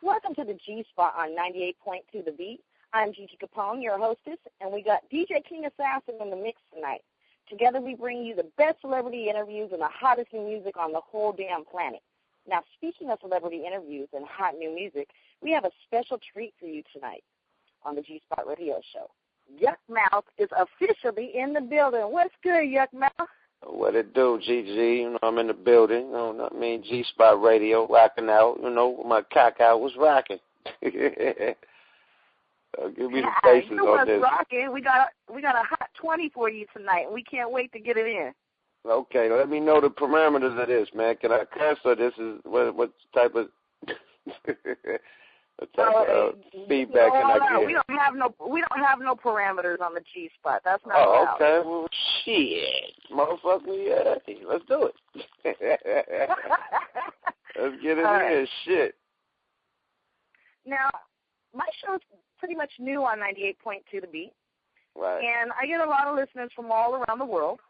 Welcome to the G-Spot on 98.2 The Beat. I'm GiGi Capone, your hostess, and we got DJ King Assassin in the mix tonight. Together we bring you the best celebrity interviews and the hottest new music on the whole damn planet. Now, speaking of celebrity interviews and hot new music, we have a special treat for you tonight on the G-Spot radio show. Yukmouth is officially in the building. What's good, Yukmouth? What it do, GG? You know, I'm in the building. You know what I mean? G-Spot Radio, rocking out. You know, my cock out was rocking. Give me the faces on this. Rocking. We got a hot 20 for you tonight. We can't wait to get it in. Okay, let me know the parameters of this, man. Can I cuss or this is what type of feedback can I get? We don't have no parameters on the G-Spot. That's not allowed. Okay. Well, shit, motherfucker, yeah, let's do it. Let's get it in. Shit. Now, my show's pretty much new on 98.2 The Beat. Right. And I get a lot of listeners from all around the world.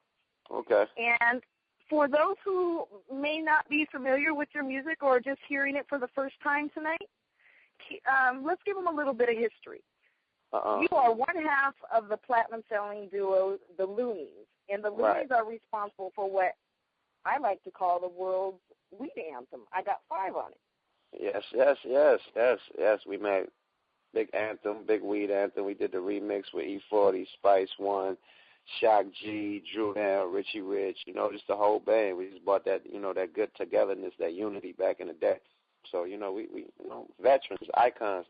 Okay. And for those who may not be familiar with your music or just hearing it for the first time tonight, let's give them a little bit of history. You are one half of the platinum-selling duo, the Loonies, and the Loonies are responsible for what I like to call the world's weed anthem. I got 5 on it. Yes. We made big anthem, big weed anthem. We did the remix with E40, Spice One, Shock G, Drew Down, Richie Rich. You know, just the whole band. We just brought that, you know, that good togetherness, that unity back in the day. So, you know, we you know, veterans, icons.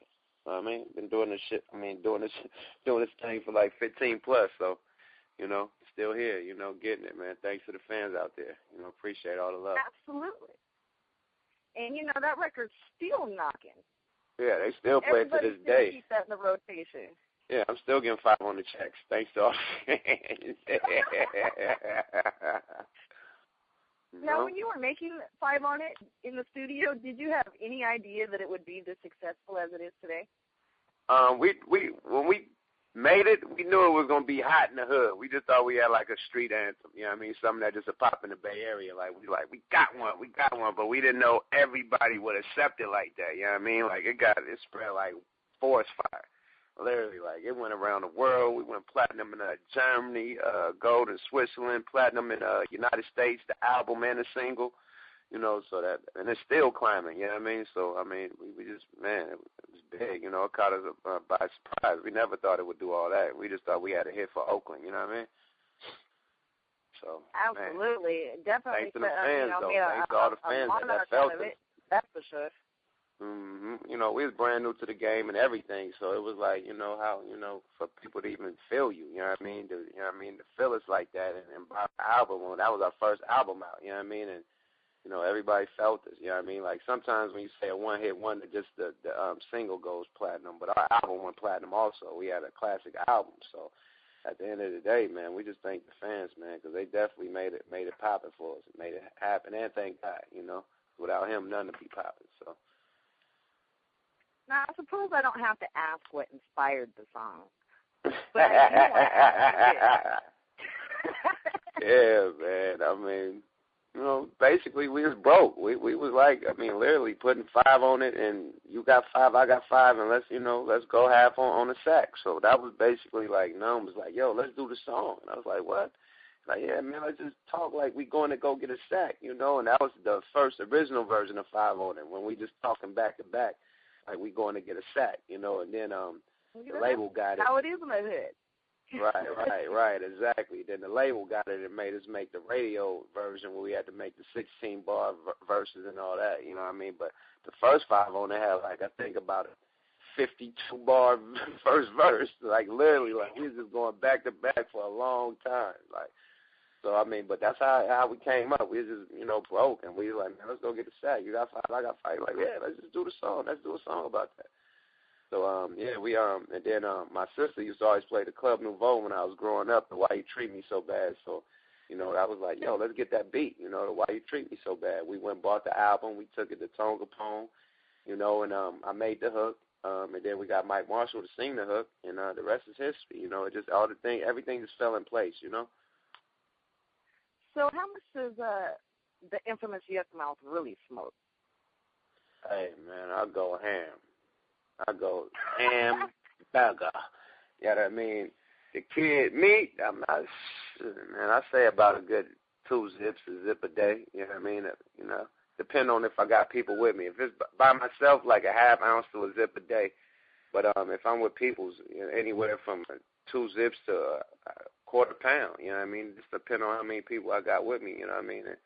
I mean, been doing this shit. I mean, doing this thing for like 15 plus. So, you know, still here. You know, getting it, man. Thanks to the fans out there. You know, appreciate all the love. Absolutely. And you know that record's still knocking. Yeah, they still play it to this day. Keep that in the rotation. Yeah, I'm still getting 5 on the checks. Thanks to all the fans. Now, when you were making 5 on it in the studio, did you have any idea that it would be this successful as it is today? When we made it, we knew it was gonna be hot in the hood. We just thought we had like a street anthem, you know what I mean? Something that just a pop in the Bay Area. We got one, but we didn't know everybody would accept it like that. You know what I mean? Like it spread like forest fire. Literally, like, it went around the world. We went platinum in Germany, gold in Switzerland, platinum in United States, the album and the single, you know, so that, and it's still climbing, you know what I mean? So, I mean, we just, man, it was big, you know, it caught us by surprise. We never thought it would do all that. We just thought we had a hit for Oakland, you know what I mean? So, absolutely. Man, Definitely. thanks to the fans, though. Thanks to all the fans that felt it. That's for sure. You know, we was brand new to the game and everything, so it was like, you know, how, you know, for people to even feel you, you know what I mean? To feel us like that and buy an album. Well, that was our first album out, you know what I mean? And, you know, everybody felt us, you know what I mean? Like, sometimes when you say a one-hit wonder, just the single goes platinum, but our album went platinum also. We had a classic album, so at the end of the day, man, we just thank the fans, man, because they definitely made it poppin' for us, and made it happen, and thank God, you know. Without him, none would be poppin', so. Now, I suppose I don't have to ask what inspired the song. But yeah, man. I mean, you know, basically we was broke. We was like, I mean, literally putting 5 on it, and you got 5, I got 5, and let's go half on the sack. So that was basically like, was like, yo, let's do the song. And I was like, what? Like, yeah, man, let's just talk like we going to go get a sack, you know. And that was the first original version of 5 on it when we just talking back to back. Like, we going to get a sack, you know, and then the label got it. How it is in the hood. Right, exactly. Then the label got it and made us make the radio version where we had to make the 16-bar verses and all that, you know what I mean? But the first 5 on it had, like, I think about a 52-bar first verse. Like, literally, like, we was just going back to back for a long time. Like, so, I mean, but that's how we came up. We was just, you know, broke, and we were like, man, let's go get a sack. You got 5, I got 5. Like, yeah, let's just do the song. Let's do a song about that. So, yeah, we, and then my sister used to always play the Club Nouveau when I was growing up, the Why You Treat Me So Bad. So, you know, I was like, yo, let's get that beat, you know, the Why You Treat Me So Bad. We went and bought the album. We took it to Capone, you know, and I made the hook. And then we got Mike Marshall to sing the hook, and the rest is history. You know, it just everything just fell in place, you know. So how much does the infamous Yukmouth really smoke? Hey, man, I go ham. I go ham burger. You know what I mean? The kid meat, I'm not, man, I say about a good 2 zips, a zip a day. You know what I mean? You know, depend on if I got people with me. If it's by myself, like a half ounce to a zip a day. But if I'm with people, you know, anywhere from 2 zips to a quarter pound, you know what I mean? Just depend on how many people I got with me, you know what I mean? And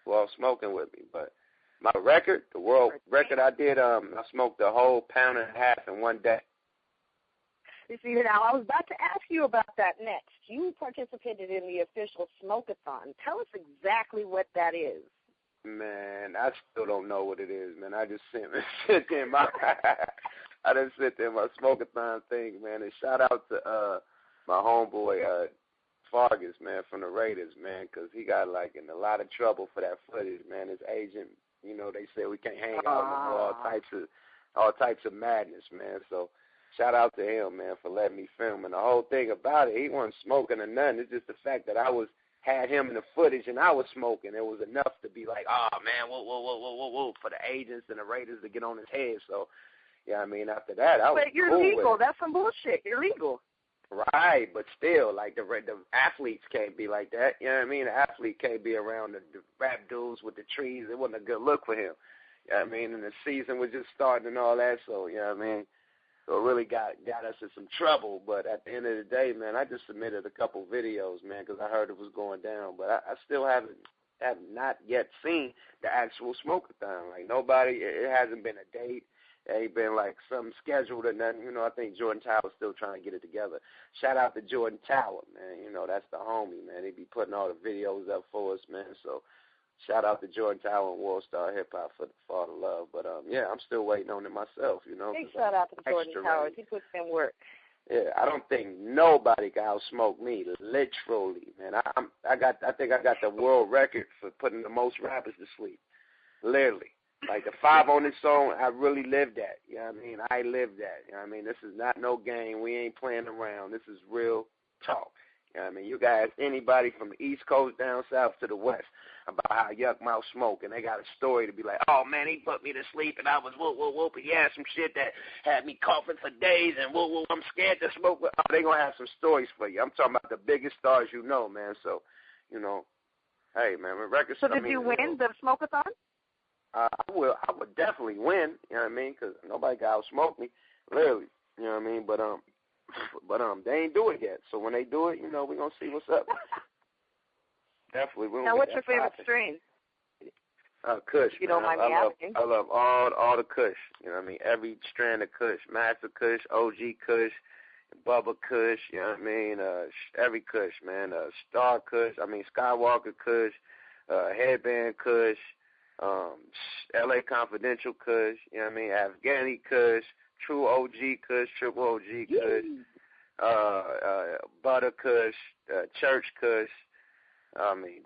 who all smoking with me. But my record, the world record I did, I smoked a whole pound and a half in one day. You see, now I was about to ask you about that next. You participated in the official Smoke-a-thon. Tell us exactly what that is. Man, I still don't know what it is, man. I just sit there in my I just sit there in my Smoke-a-thon thing, man. And shout out to my homeboy Fargus, man, from the Raiders, man, because he got like in a lot of trouble for that footage, man. His agent, you know, they said we can't hang out with all types of madness, man. So shout out to him, man, for letting me film. And the whole thing about it, he wasn't smoking or nothing. It's just the fact that I had him in the footage and I was smoking. It was enough to be like, oh, man, whoa, for the agents and the Raiders to get on his head. So, yeah, I mean, after that, I was But you're cool legal. with it. That's some bullshit. You're legal. Right, but still, like, the athletes can't be like that. You know what I mean? The athlete can't be around the rap dudes with the trees. It wasn't a good look for him. You know what I mean? And the season was just starting and all that, so, you know what I mean? So it really got us in some trouble. But at the end of the day, man, I just submitted a couple videos, man, because I heard it was going down. But I still have not yet seen the actual Smoke-a-thon. Like, nobody, it hasn't been a date. It ain't been, like, something scheduled or nothing. You know, I think Jordan Tower's still trying to get it together. Shout out to Jordan Tower, man. You know, that's the homie, man. He be putting all the videos up for us, man. So shout out to Jordan Tower and World Star Hip Hop for the love. But, yeah, I'm still waiting on it myself, you know. Big shout out to Jordan Towers. He puts in work. Yeah, I don't think nobody can outsmoke me, literally, man. I think I got the world record for putting the most rappers to sleep, literally. Like the 5 on this song, I really lived that. You know what I mean? I lived that. You know what I mean? This is not no game. We ain't playing around. This is real talk. You know what I mean? You guys, anybody from the East Coast down south to the West about how Yukmouth smoke, and they got a story to be like, oh, man, he put me to sleep, and I was whoop, and yeah, some shit that had me coughing for days, and whoop, I'm scared to smoke. Oh, they going to have some stories for you. I'm talking about the biggest stars you know, man. So, you know, hey, man, records. So did you win the Smoke-a-thon? I would definitely win, you know what I mean, because nobody can outsmoke me, literally, you know what I mean, but they ain't do it yet, so when they do it, you know, we're going to see what's up. Definitely. Now, what's your favorite strain? Kush, you don't mind me asking. I love all the Kush, you know what I mean, every strand of Kush, Master Kush, OG Kush, Bubba Kush, you know what I mean, every Kush, man, Star Kush, Skywalker Kush, Headband Kush, L.A. Confidential Kush, you know what I mean, Afghani Kush, True OG Kush, Triple OG Kush, Butter Kush, Church Kush,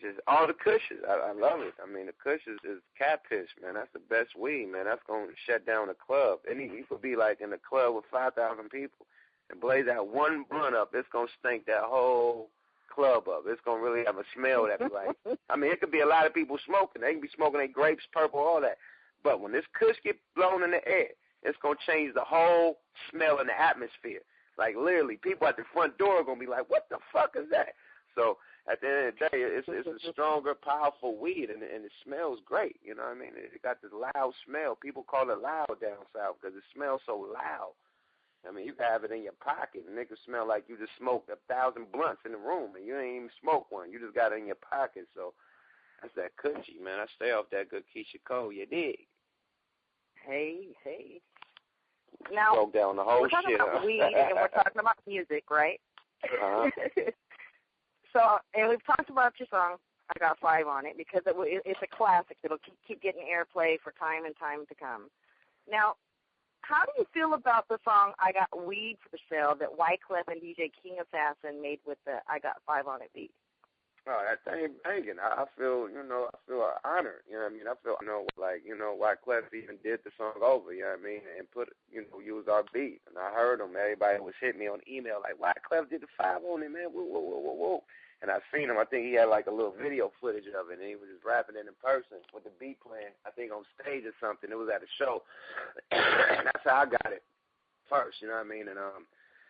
just all the Kushes. I love it. I mean, the Kush is catfish, man. That's the best weed, man. That's going to shut down a club. And you could be like in a club with 5,000 people and blaze that one blunt up. It's going to stink that whole club up. It's going to really have a smell that be like, it could be a lot of people smoking. They can be smoking their grapes, purple, all that. But when this Kush get blown in the air, it's going to change the whole smell in the atmosphere. Like, literally, people at the front door are going to be like, what the fuck is that? So at the end of the day, it's a stronger, powerful weed, and it smells great. You know what I mean? It got this loud smell. People call it loud down south because it smells so loud. I mean, you can have it in your pocket, and it can smell like you just smoked 1,000 blunts in the room, and you ain't even smoked one. You just got it in your pocket. So that's that coochie, man. I stay off that good Keisha Cole. You dig? Hey. Now, broke down the whole we're talking shit. about weed, and we're talking about music, right? Uh-huh. So, and we've talked about your song, I Got 5 on it, because it's a classic. It'll keep getting airplay for time and time to come. Now, how do you feel about the song I Got Weed for Sale that Wyclef and DJ King Assassin made with the I Got 5 on it beat? Oh, that thing banging. I feel honored, you know what I mean? I feel, Wyclef even did the song over, you know what I mean, and used our beat. And I heard them. Everybody was hitting me on email like, Wyclef did the 5 on it, man. Whoa. And I seen him. I think he had like a little video footage of it, and he was just rapping it in person with the beat playing. I think on stage or something. It was at a show. And that's how I got it first. You know what I mean? And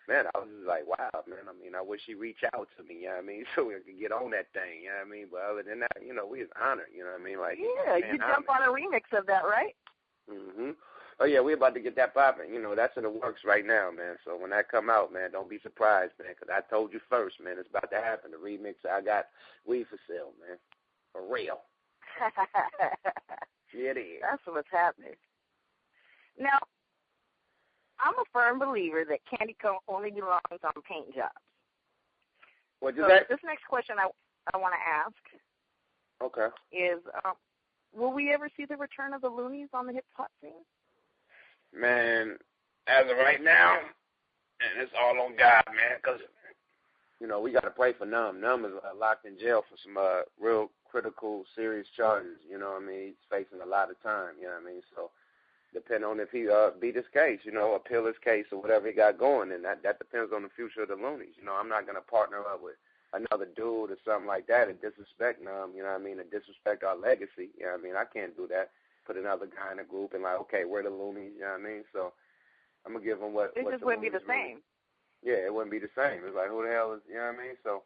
man, I was just like, wow, man. I mean, I wish he'd reach out to me. You know what I mean? So we could get on that thing. You know what I mean? But other than that, you know, we was honored. You know what I mean? Like, yeah, you jump on a remix of that, right? Mhm. Oh yeah, we're about to get that popping. You know, that's in the works right now, man. So when that come out, man, don't be surprised, man, because I told you first, man. It's about to happen. The remix, I got weed for sale, man, for real. Yeah, it is. That's what's happening. Now, I'm a firm believer that candy only belongs on paint jobs. What'd you say? This next question I want to ask. Okay. Is will we ever see the return of the Loonies on the hip hop scene? Man, as of right now, and it's all on God, man, because, you know, we got to pray for Numb. Numb is locked in jail for some real critical, serious charges, you know what I mean? He's facing a lot of time, you know what I mean? So, depending on if he beat his case, you know, appeal his case or whatever he got going, and that depends on the future of the Loonies. You know, I'm not going to partner up with another dude or something like that and disrespect Numb, you know what I mean, and disrespect our legacy, you know what I mean? I can't do that. Put another guy in a group and like, okay, we're the Loonies, you know what I mean? So I'm going to give them what it just wouldn't be the same. Yeah, it wouldn't be the same. It's like, who the hell is, you know what I mean? So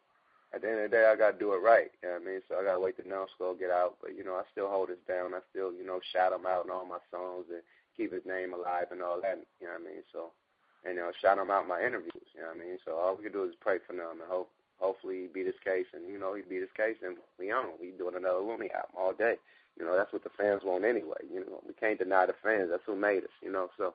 at the end of the day, I got to do it right, you know what I mean? So I got to wait till Numbskull get out. But, you know, I still hold this down. I still, you know, shout him out in all my songs and keep his name alive and all that, you know what I mean? So, and, you know, shout him out in my interviews, you know what I mean? So all we can do is pray for Numb and hopefully he beat his case. And, you know, he beat his case and we on. We doing another Looney album all day. You know, that's what the fans want anyway. You know, we can't deny the fans. That's who made us, you know. So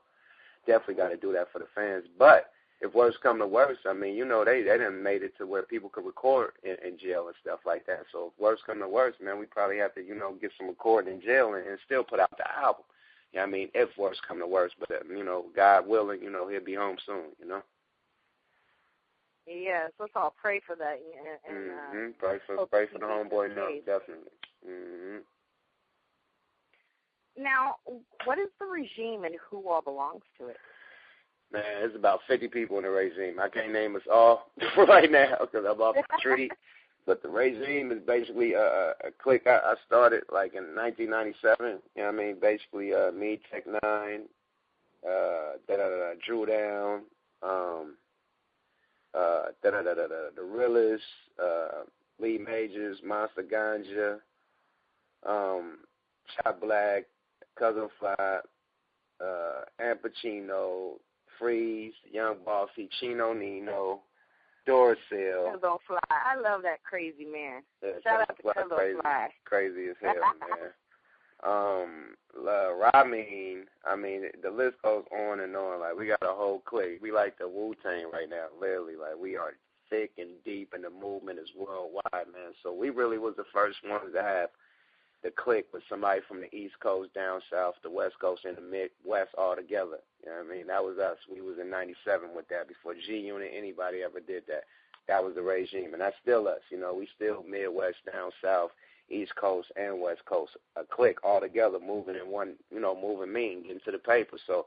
definitely got to do that for the fans. But if worse come to worse, I mean, you know, they done made it to where people could record in jail and stuff like that. So if worse come to worse, man, we probably have to, you know, get some recording in jail and still put out the album. You know what I mean? If worse come to worse. But, you know, God willing, you know, he'll be home soon, you know. Yes, let's all pray for that. And pray for the homeboy now, definitely. Mm-hmm. Now, what is the regime and who all belongs to it? Man, there's about 50 people in the regime. I can't name us all right now because I'm off the street. But the regime is basically a clique I started like in 1997. You know what I mean? Basically, me, Tech Nine, Drew Down, the Realist, Lee Majors, Monster Ganja, Chop Black, Cousin Fly, Al Pacino, Freeze, Young Bossy, Chino Nino, Dorcel. Cousin Fly. I love that crazy man. Yeah, Shout out to Cousin Fly. Crazy as hell, man. Ramin, I mean, the list goes on and on. Like, we got a whole clique. We like the Wu-Tang right now, literally. Like, we are thick and deep, and the movement is worldwide, man. So we really was the first ones to have the clique with somebody from the East Coast, down south, the West Coast, and the Midwest all together. You know what I mean? That was us. We was in 97 with that. Before G-Unit, anybody ever did that. That was the regime, and that's still us. You know, we still Midwest, down south, East Coast, and West Coast, a clique all together, moving in one, you know, moving mean, getting to the paper. So,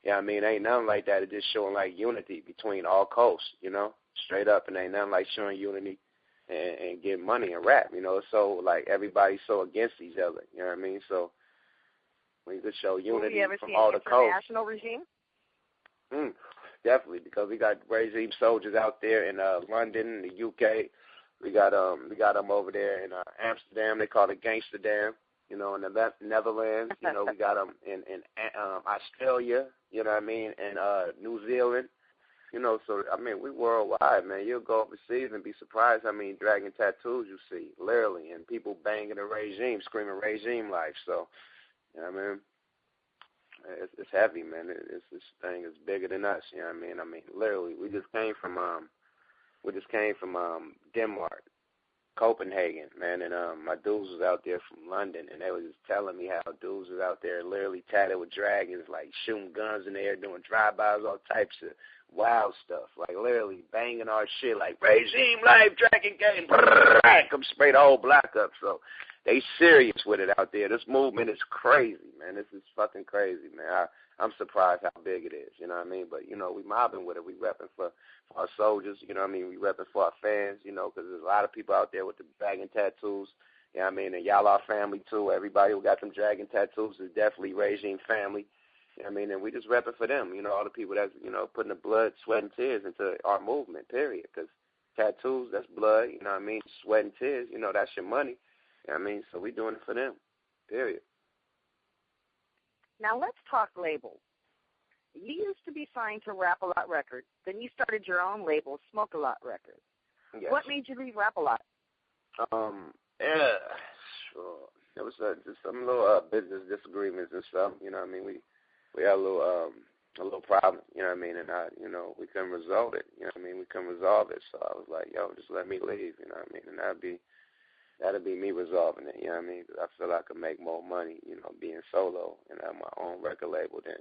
yeah, I mean, ain't nothing like that. It's just showing, like, unity between all coasts, you know, straight up, and ain't nothing like showing unity and get money and rap, you know. So, like, everybody's so against each other, you know what I mean? So we could show unity from all the coasts. Will we ever see an international regime? Definitely, because we got regime soldiers out there in London, the UK. We got them over there in Amsterdam. They call it Gangsterdam, you know, in the Netherlands. You know, we got them in Australia, you know what I mean, and New Zealand. You know, so, I mean, we worldwide, man. You'll go overseas and be surprised how many dragon tattoos you see, literally, and people banging the regime, screaming regime life. So, you know what I mean? It's heavy, man. This thing is bigger than us, you know what I mean? I mean, literally, we just came from Denmark, Copenhagen, man, and my dudes was out there from London, and they was just telling me how dudes was out there literally tatted with dragons, like shooting guns in the air, doing drive-bys, all types of wild stuff, like literally banging our shit, like regime life, dragon game, come spray the whole block up. So they serious with it out there. This movement is crazy, man. This is fucking crazy, man. I'm surprised how big it is, you know what I mean? But, you know, we mobbing with it. We repping for our soldiers, you know what I mean? We repping for our fans, you know, because there's a lot of people out there with the dragon tattoos, you know what I mean? And y'all are family, too. Everybody who got them dragon tattoos is definitely regime family, you know what I mean? And we just repping for them, you know, all the people that's, you know, putting the blood, sweat, and tears into our movement, period, because tattoos, that's blood, you know what I mean? Sweat and tears, you know, that's your money, you know what I mean? So we doing it for them, period. Now let's talk labels. You used to be signed to Rap-A-Lot Records. Then you started your own label, Smoke-A-Lot Records. Yes. What made you leave Rap-A-Lot? Yeah, sure. There was just some little business disagreements and stuff. You know what I mean? We had a little problem. You know what I mean? And you know, we couldn't resolve it. You know what I mean? We couldn't resolve it. So I was like, yo, just let me leave. You know what I mean? And that'd be me resolving it. You know what I mean? Because I feel I could make more money, you know, being solo and have my own record label than,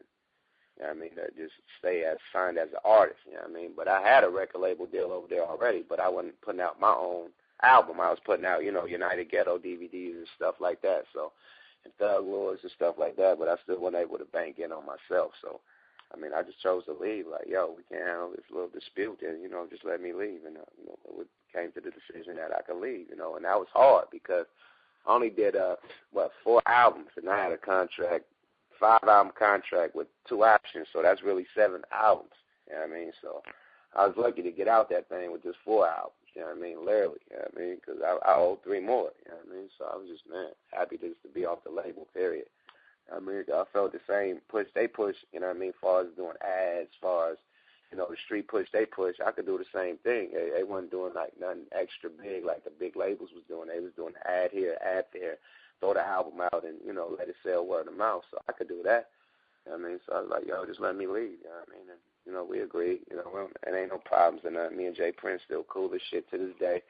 you know what I mean, that just stay as signed as an artist. You know what I mean? But I had a record label deal over there already, but I wasn't putting out my own album. I was putting out, you know, United Ghetto DVDs and stuff like that. So, and Thug Lords and stuff like that. But I still wasn't able to bank in on myself. So, I mean, I just chose to leave. Like, yo, we can't handle this little dispute, and you know, just let me leave. And you know, it came to the decision that I could leave. You know, and that was hard because I only did 4 albums, and I had a contract, 5-album contract with 2 options. So that's really 7 albums. You know what I mean? So I was lucky to get out that thing with just 4 albums. You know what I mean? Literally, you know what I mean? Because I owe 3 more. You know what I mean? So I was just, man, happy just to be off the label, period. I mean, I felt the same push they push, you know what I mean, as far as doing ads, as far as, you know, the street push they push. I could do the same thing. They wasn't doing, like, nothing extra big like the big labels was doing. They was doing ad here, ad there, throw the album out and, you know, let it sell word of mouth. So I could do that. You know what I mean? So I was like, yo, just let me leave. You know what I mean? And, you know, we agreed. You know, it ain't no problems. And me and Jay Prince still cool as shit to this day.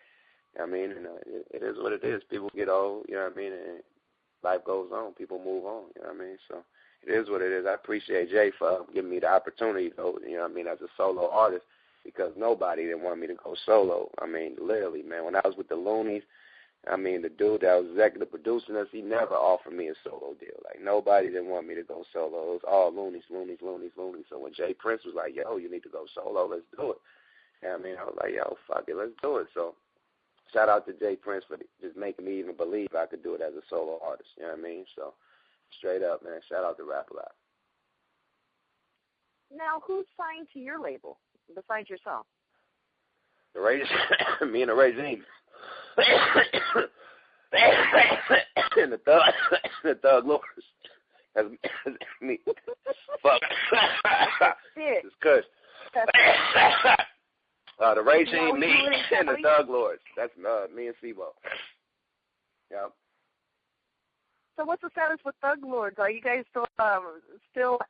You know what I mean? And it is what it is. People get old, you know what I mean? And life goes on. People move on, you know what I mean? So it is what it is. I appreciate Jay for giving me the opportunity, though, you know what I mean, as a solo artist, because nobody didn't want me to go solo. I mean, literally, man, when I was with the Loonies, I mean, the dude that was executive producing us, he never offered me a solo deal. Like, nobody didn't want me to go solo. It was all Loonies. So when Jay Prince was like, yo, you need to go solo, let's do it. You know what I mean? I was like, yo, fuck it, let's do it. So shout out to Jay Prince for just making me even believe I could do it as a solo artist. You know what I mean? So straight up, man, shout out to Rap-A-Lot. Now, who's signed to your label besides yourself? The Regime, me and the Regime. And the Thug Lords. That's me. Fuck. It's cuss. The Regime, me, and the Thug Lords. That's me and Sibo. Yeah. So what's the status with Thug Lords? Are you guys still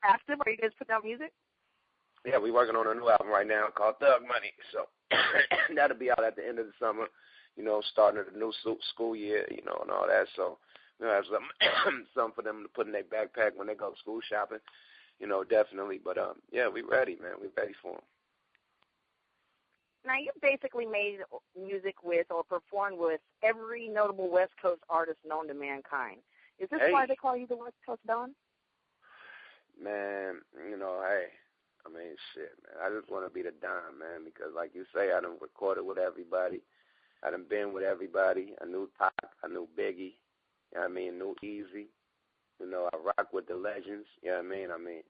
active? Are you guys putting out music? Yeah, we're working on a new album right now called Thug Money. So that'll be out at the end of the summer, you know, starting the new school year, you know, and all that. So we'll have something for them to put in their backpack when they go school shopping, you know, definitely. But, yeah, we ready, man. We ready for them. Now, you basically made music with or performed with every notable West Coast artist known to mankind. Is this why they call you the West Coast Don? Man, you know, hey, I mean, shit, man. I just want to be the Don, man, because like you say, I done recorded with everybody. I done been with everybody. I knew Pac. I knew Biggie. You know what I mean? Knew Easy. You know, I rock with the legends. You know what I mean?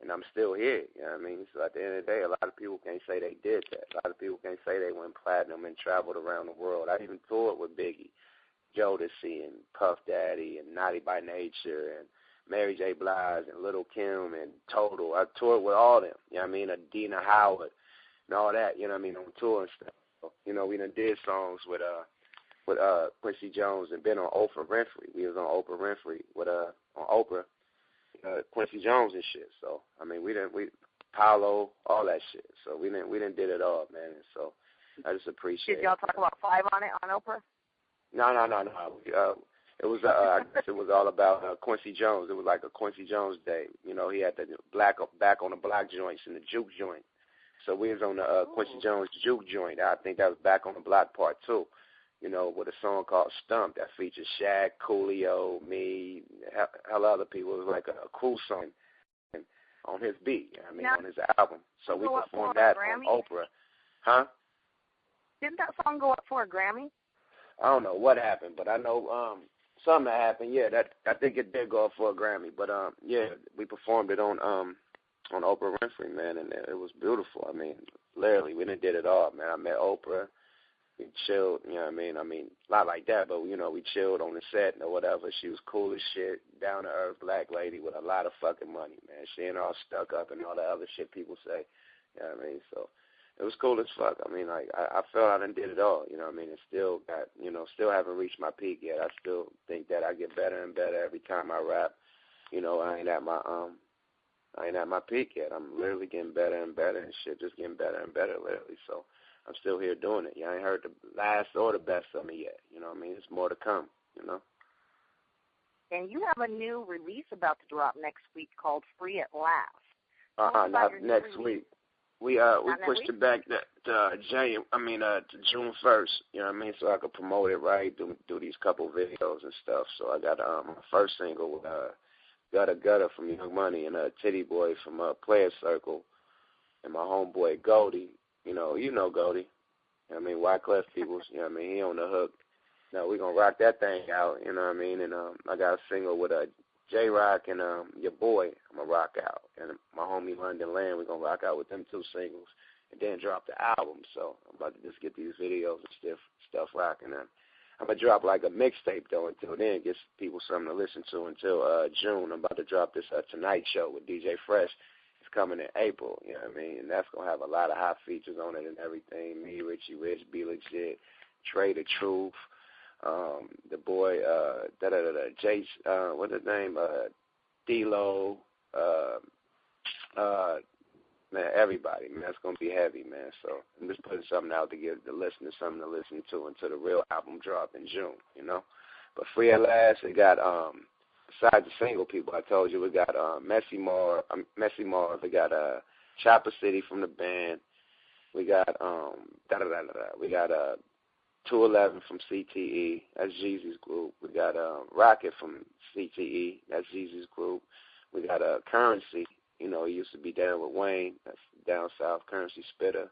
And I'm still here, you know what I mean? So at the end of the day, a lot of people can't say they did that. A lot of people can't say they went platinum and traveled around the world. I even toured with Biggie, Jodeci, and Puff Daddy, and Naughty by Nature, and Mary J. Blige, and Lil' Kim, and Total. I toured with all them, you know what I mean? Adina Howard, and all that, you know what I mean, on tour and stuff. So, you know, we done did songs with Quincy Jones and been on Oprah Winfrey. We was on Oprah Winfrey with on Oprah. Quincy Jones and shit. So I mean, we Paulo, all that shit. So we didn't did it all, man. And so I just appreciate. Did y'all talk about Five on it on Oprah? No. It was I guess it was all about Quincy Jones. It was like a Quincy Jones day. You know, he had the back on the block joints and the juke joint. So we was on the Quincy Jones juke joint. I think that was back on the block part 2. you know, with a song called Stump that features Shaq, Coolio, me, hell other people. It was like a cool song on his beat, you know what I mean, on his album. So we performed that on Oprah. Huh? Didn't that song go up for a Grammy? I don't know what happened, but I know something that happened. Yeah, that I think it did go up for a Grammy. But yeah, we performed it on Oprah Winfrey, man, and it was beautiful. I mean, literally, we did it all, man. I met Oprah. We chilled, you know what I mean? I mean, not like that, but, you know, we chilled on the set or whatever. She was cool as shit, down-to-earth black lady with a lot of fucking money, man. She ain't all stuck up and all the other shit people say, you know what I mean? So it was cool as fuck. I mean, like, I felt I done did it all, you know what I mean? And still got, you know, still haven't reached my peak yet. I still think that I get better and better every time I rap. You know, I ain't at my peak yet. I'm literally getting better and better and shit, just getting better and better, literally. So I'm still here doing it. You ain't heard the last or the best of me yet. You know what I mean? There's more to come, you know? And you have a new release about to drop next week called Free at Last. Not next week. We pushed it back to June 1st, you know what I mean? So I could promote it right, do these couple videos and stuff. So I got my first single with Gutter from Young Money and Titty Boy from Player Circle and my homeboy Goldie. You know Goldie. You know what I mean? Wyclef Peoples, you know what I mean? He on the hook. Now we're going to rock that thing out, you know what I mean? And I got a single with J-Rock and your boy I'm going to rock out. And my homie London Land, we're going to rock out with them two singles and then drop the album. So I'm about to just get these videos and stuff rocking. And I'm going to drop like a mixtape, though, until then. Get people something to listen to until June. I'm about to drop this Tonight Show with DJ Fresh. Coming in April, you know what I mean? And that's going to have a lot of hot features on it and everything. Me, Richie Rich, Be Legit, Trey the Truth, the boy, Jace, what's his name? D-Lo, man, everybody, man. It's going to be heavy, man. So I'm just putting something out to give the listeners something to listen to until the real album drop in June, you know? But Free at Last, it got, besides the single people I told you, we got Messy Marv, we got Chopper City from the band, we got we got 211 from CTE, that's Jeezy's group. We got Rocket from CTE, that's Jeezy's group. We got Currency, you know, he used to be down with Wayne, that's down south, Currency Spitter.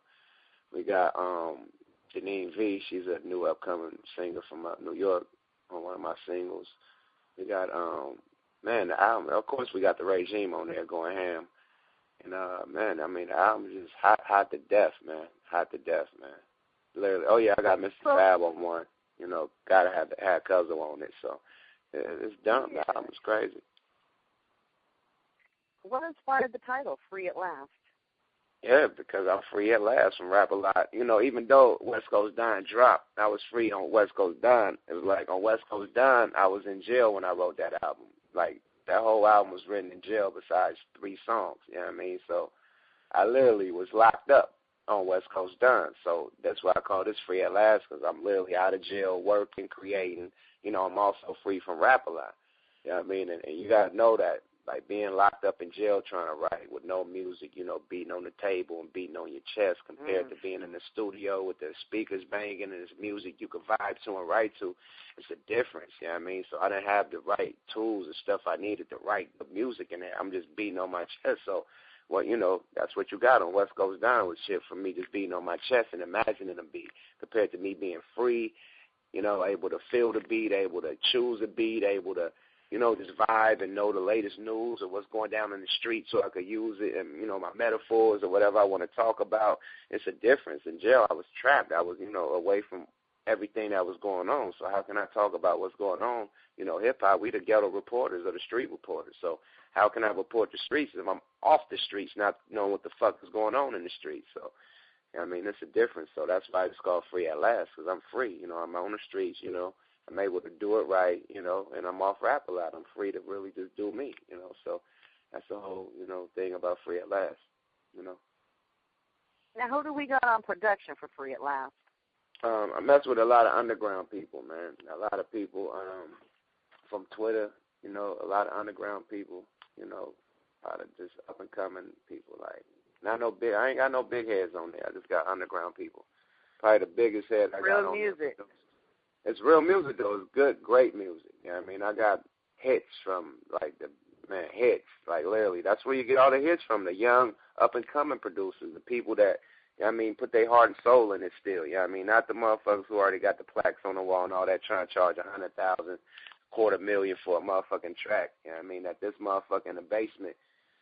We got Janine V, she's a new upcoming singer from New York on one of my singles. We got, the album. Of course, we got the Regime on there going ham. And, man, I mean, the album is just hot to death, man. Hot to death, man. Literally. Oh, yeah, I got Mr. Fab on one. You know, got to have Cuzzo on it. So it's dumb. The album is crazy. What inspired the title, Free at Last? Yeah, because I'm free at last from Rap a Lot. You know, even though West Coast Don dropped, I was free on West Coast Don. It was like on West Coast Don, I was in jail when I wrote that album. Like, that whole album was written in jail besides 3 songs, you know what I mean? So I literally was locked up on West Coast Don. So that's why I call this Free at Last, because I'm literally out of jail, working, creating. You know, I'm also free from Rap a Lot. You know what I mean? And you got to know that. Like being locked up in jail trying to write with no music, you know, beating on the table and beating on your chest compared to being in the studio with the speakers banging and there's music you can vibe to and write to. It's a difference, you know what I mean? So I didn't have the right tools and stuff I needed to write the music in there. I'm just beating on my chest. So, well, you know, that's what you got on West Coast Down with shit from me just beating on my chest and imagining a beat compared to me being free, you know, able to feel the beat, able to choose a beat, able to, you know, just vibe and know the latest news or what's going down in the street so I could use it and, you know, my metaphors or whatever I want to talk about. It's a difference. In jail, I was trapped. I was, you know, away from everything that was going on. So how can I talk about what's going on? You know, hip-hop, we the ghetto reporters or the street reporters. So how can I report the streets if I'm off the streets not knowing what the fuck is going on in the streets? So, I mean, it's a difference. So that's why it's called Free at Last, because I'm free. You know, I'm on the streets, you know. I'm able to do it right, you know, and I'm off Rap a Lot. I'm free to really just do me, you know. So that's the whole, you know, thing about Free at Last, you know. Now, who do we got on production for Free at Last? I mess with a lot of underground people, man. A lot of people from Twitter, you know, a lot of underground people, you know, a lot of just up-and-coming people. Like, I ain't got no big heads on there. I just got underground people. Probably the biggest head I got on music. there. It's real music, though. It's good, great music. You know what I mean? I got hits from, like, hits. Like, literally, that's where you get all the hits from, the young, up-and-coming producers, the people that, you know what I mean, put their heart and soul in it still. You know what I mean? Not the motherfuckers who already got the plaques on the wall and all that trying to charge $100,000, $250,000 for a motherfucking track. You know what I mean? That this motherfucker in the basement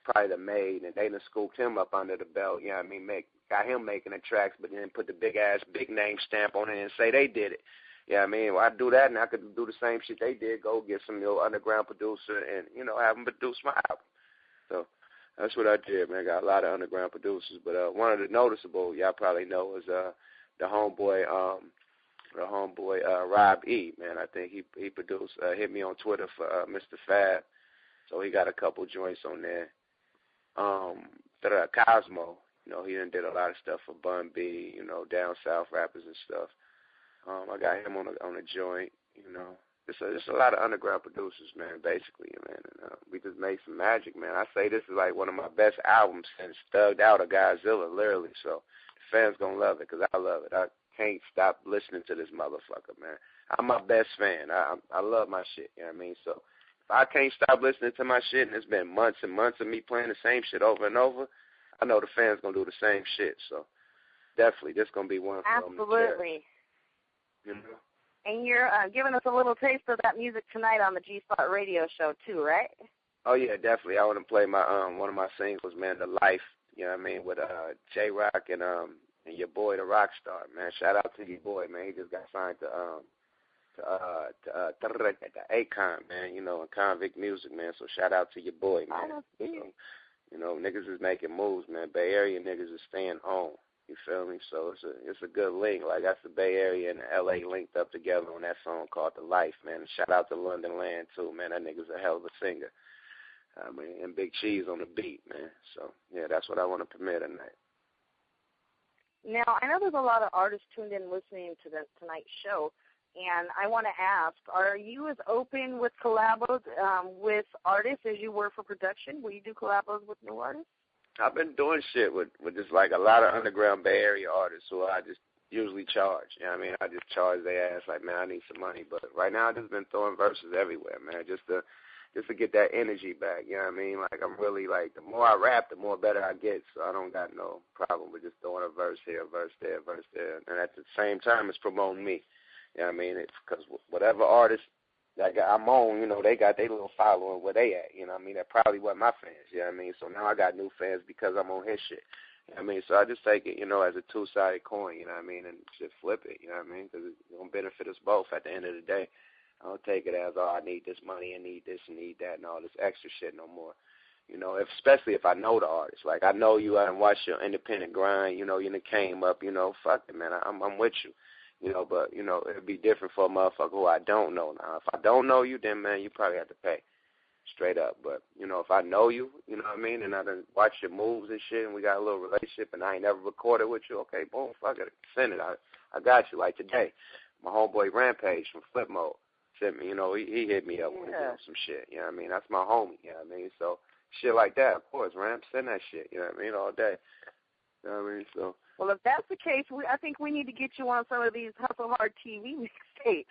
probably done made, and they done scooped him up under the belt. You know what I mean? Got him making the tracks, but then put the big-ass, big-name stamp on it and say they did it. Yeah, I mean, well, I do that, and I could do the same shit they did. Go get some underground producer and, have them produce my album. So that's what I did, man. Got a lot of underground producers, but one of the noticeable, y'all probably know, is the homeboy Rob E. Man, I think he produced, hit me on Twitter for Mr. Fab, so he got a couple joints on there. Cosmo, he done did a lot of stuff for Bun B, down south rappers and stuff. I got him on a joint, It's a lot of underground producers, man, basically, man. And, we just made some magic, man. I say this is like one of my best albums since Thugged Out or Godzilla, literally. So the fans going to love it because I love it. I can't stop listening to this motherfucker, man. I'm my best fan. I love my shit, you know what I mean? So if I can't stop listening to my shit and it's been months and months of me playing the same shit over and over, I know the fans going to do the same shit. So definitely this going to be one for them. Absolutely. And you're giving us a little taste of that music tonight on the G-Spot radio show, too, right? Oh, yeah, definitely. I want to play my one of my singles, man, The Life, you know what I mean, with J-Rock and your boy, the Rockstar, man. Shout out to your boy, man. He just got signed to Akon, man, and Convict Music, man. So shout out to your boy, man. So, niggas is making moves, man. Bay Area niggas is staying home. You feel me? So it's a good link. Like, that's the Bay Area and the L.A. linked up together on that song called The Life, man. And shout out to London Land, too, man. That nigga's a hell of a singer. I mean, and Big Cheese on the beat, man. So, yeah, that's what I want to premiere tonight. Now, I know there's a lot of artists tuned in listening to tonight's show, and I want to ask, are you as open with collabos with artists as you were for production? Will you do collabos with new artists? I've been doing shit with just like a lot of underground Bay Area artists who I just usually charge. You know what I mean? I just charge their ass like, man, I need some money. But right now I've just been throwing verses everywhere, man, just to get that energy back. You know what I mean? Like, I'm really like, the more I rap, the more better I get. So I don't got no problem with just throwing a verse here, a verse there, a verse there. And at the same time, it's promoting me. You know what I mean? It's because whatever artist like I'm on, they got their little following where they at, you know what I mean? That probably wasn't my fans, you know what I mean? So now I got new fans because I'm on his shit, you know what I mean? So I just take it, as a two-sided coin, you know what I mean? And just flip it, you know what I mean? Because it's going to benefit us both at the end of the day. I don't take it as, I need this money and need this and need that and all this extra shit no more. Especially if I know the artist. Like, I know you and watch your independent grind, you done came up, fuck it, man, I'm with you. But, it'd be different for a motherfucker who I don't know now. If I don't know you, then, man, you probably have to pay straight up. But, if I know you, you know what I mean, and I done watched your moves and shit, and we got a little relationship, and I ain't never recorded with you, okay, boom, fuck it, send it. I got you. Like today, my homeboy Rampage from Flip Mode sent me, he hit me up with some shit, you know what I mean? That's my homie, you know what I mean? So, shit like that, of course, Ramp, send that shit, you know what I mean, all day. You know what I mean? So. Well, if that's the case, I think we need to get you on some of these Hustle Hard TV mixtapes.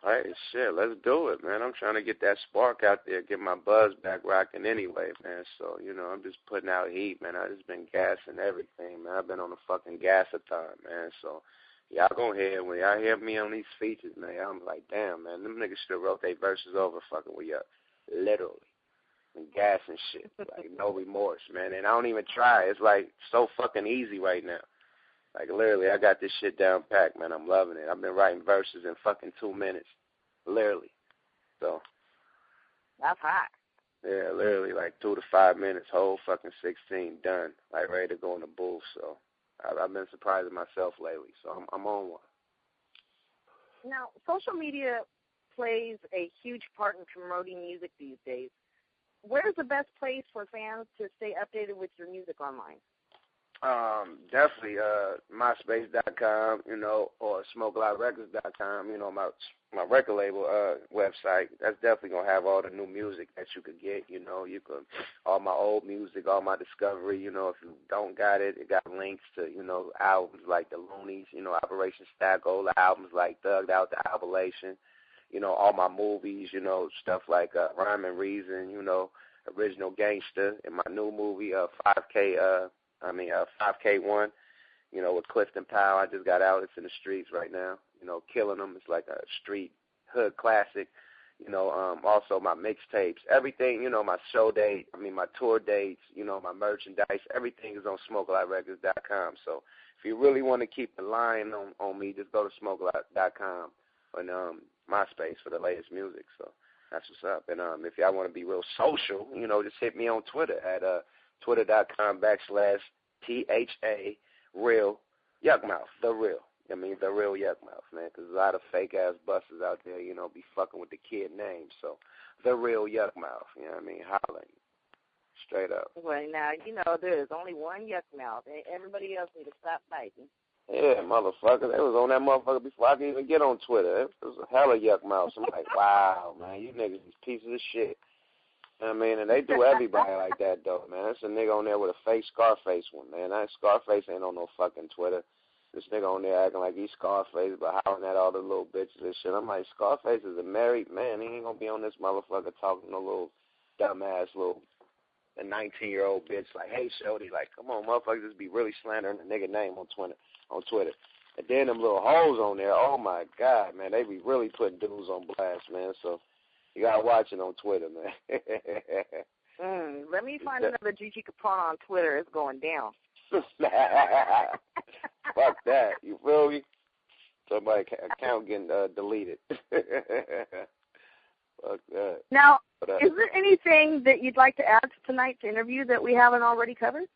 Hey, shit, let's do it, man. I'm trying to get that spark out there, get my buzz back rocking anyway, man. So, I'm just putting out heat, man. I just been gassing everything, man. I've been on a fucking gas-a-thon, man. So, y'all go ahead. When y'all hear me on these features, man, I'm like, damn, man, them niggas should have wrote their verses over fucking with y'all. Literally. And gas and shit. Like, no remorse, man. And I don't even try. It's, like, so fucking easy right now. Like, literally, I got this shit down packed, man. I'm loving it. I've been writing verses in fucking 2 minutes. Literally. So. That's hot. Yeah, literally, like 2 to 5 minutes, whole fucking 16 done. Like, ready to go in the booth. So, I've been surprising myself lately. So, I'm on one. Now, social media plays a huge part in promoting music these days. Where's the best place for fans to stay updated with your music online? Definitely MySpace.com, or SmokeLoudRecords.com, my record label website. That's definitely gonna have all the new music that you could get. You could all my old music, all my discovery. If you don't got it, it got links to albums like the Loonies, Operation Stacko, albums like Thugged Out, the Appellation. All my movies, stuff like Rhyme and Reason, Original Gangster, and my new movie 5K1, with Clifton Powell. I just got out. It's in the streets right now, killing them. It's like a street hood classic. Also my mixtapes, everything, my show date, my tour dates, my merchandise, everything is on SmokeLoudRecords.com. So if you really want to keep the line on me, just go to SmokeLoud.com and MySpace for the latest music. So that's what's up. And if y'all want to be real social, just hit me on Twitter at Twitter.com/THA Real Yukmouth, The Real. The Real Yukmouth, man, because there's a lot of fake-ass busters out there, be fucking with the kid name. So, The Real Yukmouth, hollering. Straight up. Well, now, there is only one Yukmouth. Everybody else need to stop fighting. Yeah, motherfucker. They was on that motherfucker before I could even get on Twitter. It was a hella Yukmouth. I'm like, wow, man, you niggas is pieces of shit. And they do everybody like that, though, man. There's a nigga on there with a fake Scarface one, man. That Scarface ain't on no fucking Twitter. This nigga on there acting like he's Scarface, but howling at all the little bitches and shit. I'm like, Scarface is a married man. He ain't gonna be on this motherfucker talking to little dumbass little 19-year-old bitch like, hey, shorty, like, come on, motherfuckers, just be really slandering the nigga name on Twitter. And then them little hoes on there, oh my God, man, they be really putting dudes on blast, man. So you gotta watch it on Twitter, man. Let me find another GiGi Capone on Twitter. It's going down. Fuck that. You feel me? Somebody account getting deleted. Fuck that. Now, is there anything that you'd like to add to tonight's interview that we haven't already covered?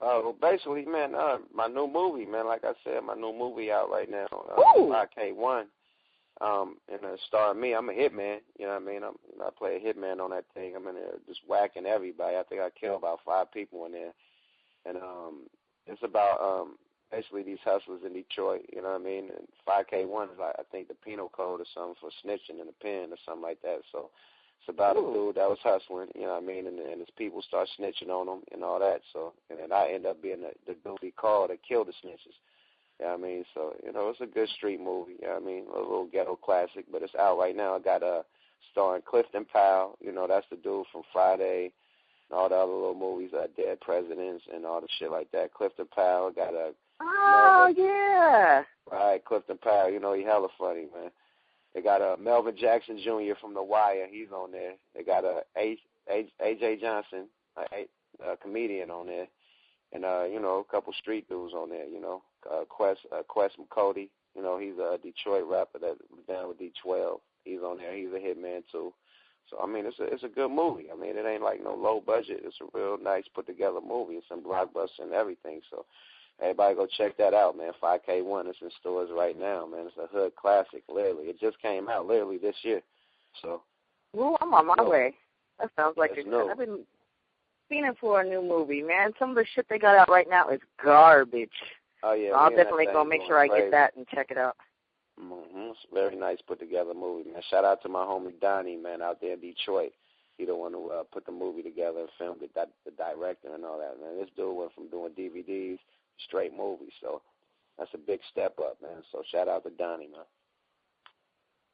Well, basically, man, my new movie, man, like I said, my new movie out right now, 5K1, and starring me. I'm a hitman, you know what I mean? I play a hitman on that thing. I'm in there just whacking everybody. I think I killed about 5 people in there. And it's about basically these hustlers in Detroit, you know what I mean? And 5K1 is, like, I think, the penal code or something for snitching in the pen or something like that. So it's about a dude that was hustling, you know what I mean? And his people start snitching on him and all that. So, and then I end up being the dude he called to kill the snitches. You know what I mean? So, it's a good street movie, you know what I mean? A little ghetto classic, but it's out right now. I got starring Clifton Powell, that's the dude from Friday, and all the other little movies, Dead Presidents and all the shit like that. Clifton Powell got a... Oh, yeah. Right, Clifton Powell, he hella funny, man. They got Melvin Jackson Jr. from The Wire. He's on there. They got A.J. Johnson, a comedian on there. And, a couple street dudes on there, Quest McCody. He's a Detroit rapper that's down with D12. He's on there. He's a hitman, too. So, it's a good movie. It ain't like no low budget. It's a real nice put-together movie. It's in Blockbuster and everything. So, everybody go check that out, man. 5K1 is in stores right now, man. It's a hood classic, literally. It just came out literally this year. So, well, I'm on my way. That sounds like I've been fiending for a new movie, man. Some of the shit they got out right now is garbage. Oh, yeah. So I'll definitely go make sure I get that and check it out. It's a very nice put-together movie, man. Shout out to my homie Donnie, man, out there in Detroit. He the one who put the movie together and filmed it, the director and all that, man. This dude went from doing DVDs straight movies, so that's a big step up, man. So shout out to Donnie, man.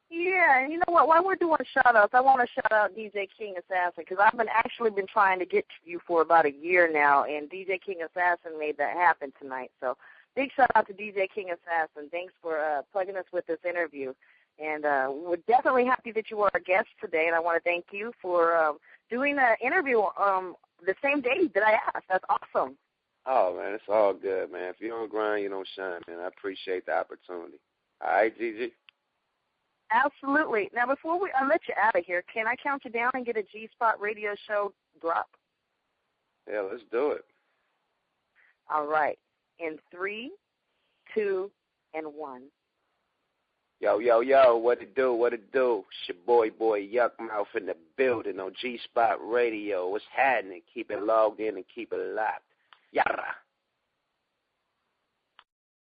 Yeah, and you know what? While we're doing shout-outs, I want to shout out DJ King Assassin because I've been trying to get to you for about a year now, and DJ King Assassin made that happen tonight. So big shout-out to DJ King Assassin. Thanks for plugging us with this interview. And we're definitely happy that you were our guest today, and I want to thank you for doing the interview the same day that I asked. That's awesome. Oh, man, it's all good, man. If you don't grind, you don't shine, man. I appreciate the opportunity. All right, Gigi? Absolutely. Now, before I let you out of here, can I count you down and get a G-Spot radio show drop? Yeah, let's do it. All right. In 3, 2, and 1. Yo, yo, yo, what it do, what it do? It's your boy Yukmouth in the building on G-Spot Radio. What's happening? Keep it logged in and keep it locked. Yara.